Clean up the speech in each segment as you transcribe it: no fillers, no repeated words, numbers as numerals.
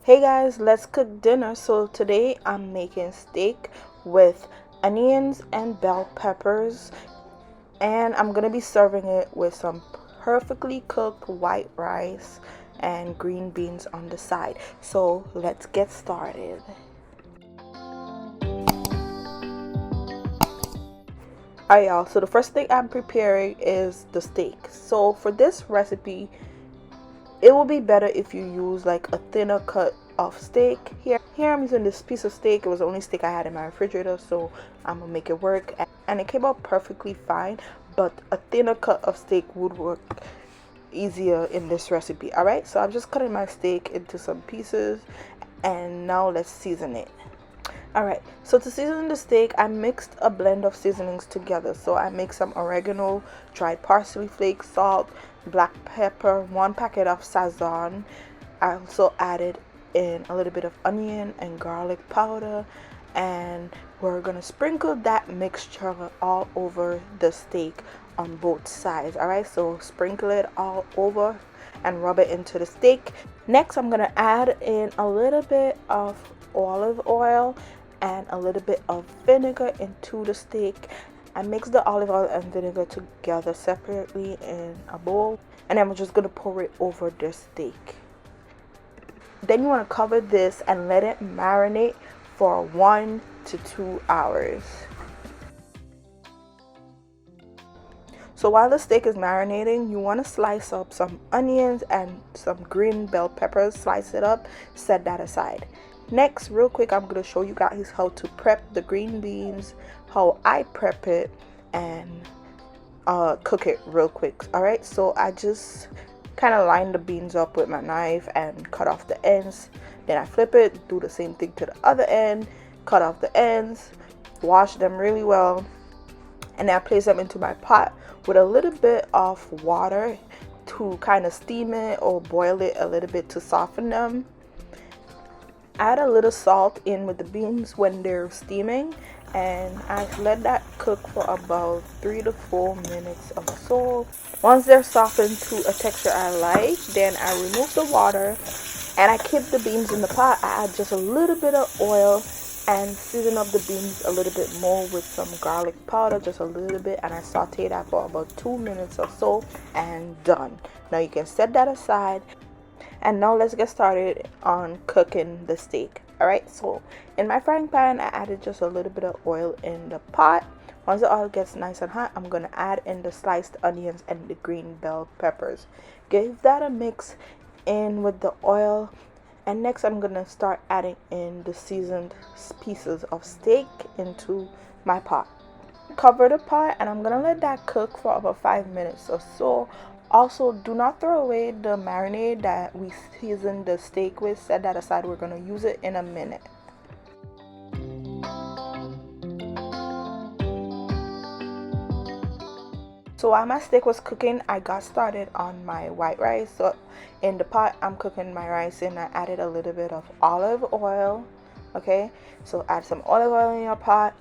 Hey guys, let's cook dinner. So today I'm making steak with onions and bell peppers, and I'm gonna be serving it with some perfectly cooked white rice and green beans on the side. So let's get started. Alright y'all, so the first thing I'm preparing is the steak. So for this recipe, it will be better if you use like a thinner cut of steak. Here I'm using this piece of steak. It was the only steak I had in my refrigerator, so I'm gonna make it work, and it came out perfectly fine. But a thinner cut of steak would work easier in this recipe. All right, so I'm just cutting my steak into some pieces, and now let's season it. Alright, so to season the steak, I mixed a blend of seasonings together. So I mixed some oregano, dried parsley flakes, salt, black pepper, 1 packet of Sazon. I also added in a little bit of onion and garlic powder, and we're gonna sprinkle that mixture all over the steak on both sides. Alright, so sprinkle it all over and rub it into the steak. Next, I'm gonna add in a little bit of olive oil and a little bit of vinegar into the steak. I mix the olive oil and vinegar together separately in a bowl, and then we're just gonna pour it over the steak. Then you want to cover this and let it marinate for 1 to 2 hours. So while the steak is marinating, you want to slice up some onions and some green bell peppers. Slice it up, set that aside. Next, real quick, I'm going to show you guys how to prep the green beans, how I prep it, and cook it real quick. Alright, so I just kind of line the beans up with my knife and cut off the ends. Then I flip it, do the same thing to the other end, cut off the ends, wash them really well, and then I place them into my pot with a little bit of water to kind of steam it or boil it a little bit to soften them. Add a little salt in with the beans when they're steaming, and I let that cook for about 3 to 4 minutes or so. Once they're softened to a texture I like, then I remove the water and I keep the beans in the pot. I add just a little bit of oil and season up the beans a little bit more with some garlic powder, just a little bit, and I saute that for about 2 minutes or so, and done. Now you can set that aside. And now let's get started on cooking the steak. Alright, so in my frying pan, I added just a little bit of oil in the pot. Once the oil gets nice and hot, I'm going to add in the sliced onions and the green bell peppers. Give that a mix in with the oil. And next, I'm going to start adding in the seasoned pieces of steak into my pot. Cover the pot, and I'm going to let that cook for about 5 minutes or so. Also, do not throw away the marinade that we seasoned the steak with. Set that aside. We're going to use it in a minute. So while my steak was cooking, I got started on my white rice. So in the pot I'm cooking my rice in, I added a little bit of olive oil. Okay, so add some olive oil in your pot.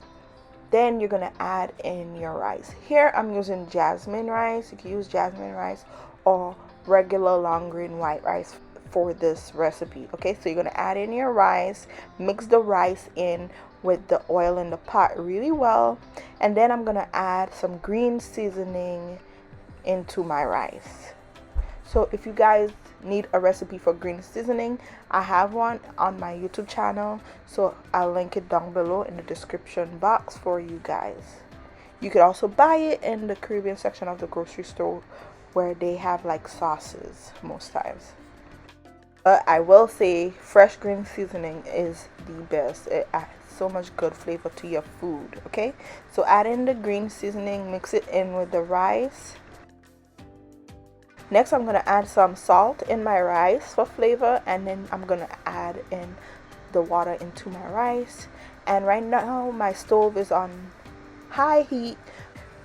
Then you're gonna add in your rice. Here I'm using jasmine rice. You can use jasmine rice or regular long grain white rice for this recipe. Okay, so you're gonna add in your rice, mix the rice in with the oil in the pot really well, and then I'm gonna add some green seasoning into my rice. So if you guys need a recipe for green seasoning, I have one on my YouTube channel, so I'll link it down below in the description box for you guys. You could also buy it in the Caribbean section of the grocery store where they have like sauces most times. But I will say fresh green seasoning is the best. It adds so much good flavor to your food. Okay, so add in the green seasoning, mix it in with the rice. Next, I'm going to add some salt in my rice for flavor, and then I'm going to add in the water into my rice. And right now my stove is on high heat.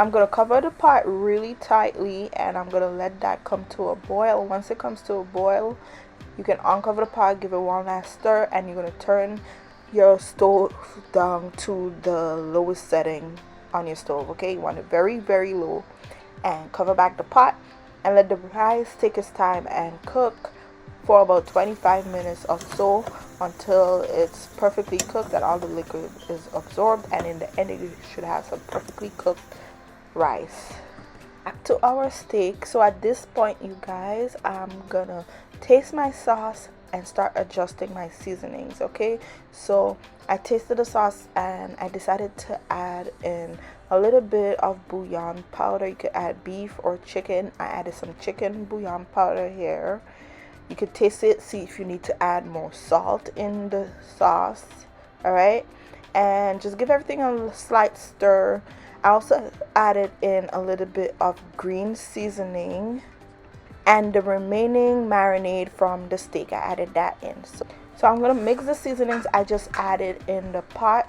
I'm going to cover the pot really tightly, and I'm going to let that come to a boil. Once it comes to a boil, you can uncover the pot, give it one last stir, and you're going to turn your stove down to the lowest setting on your stove. Okay, you want it very, very low, and cover back the pot and let the rice take its time and cook for about 25 minutes or so until it's perfectly cooked, that all the liquid is absorbed, and in the end you should have some perfectly cooked rice. Back to our steak. So at this point, you guys, I'm gonna taste my sauce and start adjusting my seasonings. Okay, so I tasted the sauce and I decided to add in a little bit of bouillon powder. You could add beef or chicken. I added some chicken bouillon powder here. You could taste it, see if you need to add more salt in the sauce. All right, and just give everything a slight stir. I also added in a little bit of green seasoning and the remaining marinade from the steak. I added that in. So I'm gonna mix the seasonings I just added in the pot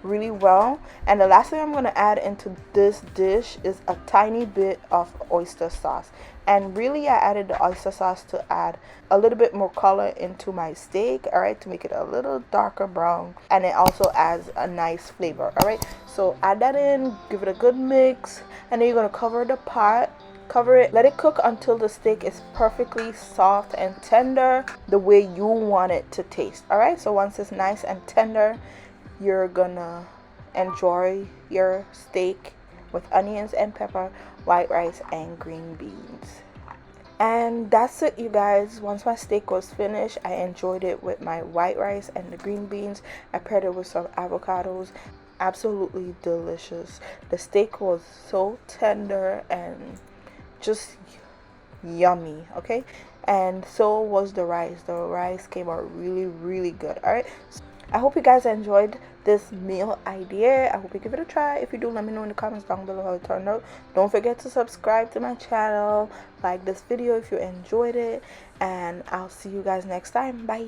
really well. And the last thing I'm gonna add into this dish is a tiny bit of oyster sauce. And really, I added the oyster sauce to add a little bit more color into my steak, all right, to make it a little darker brown, and it also adds a nice flavor. All right, so add that in, give it a good mix, and then you're gonna cover the pot. Cover it, let it cook until the steak is perfectly soft and tender, the way you want it to taste. All right, so once it's nice and tender, you're gonna enjoy your steak with onions and pepper, white rice, and green beans. And that's it, you guys. Once my steak was finished, I enjoyed it with my white rice and the green beans. I paired it with some avocados. Absolutely delicious. The steak was so tender and just yummy. Okay, and so was the rice. The rice came out really good. All right, I hope you guys enjoyed this meal idea. I hope you give it a try. If you do, let me know in the comments down below how it turned out. Don't forget to subscribe to my channel, like this video if you enjoyed it, and I'll see you guys next time. Bye.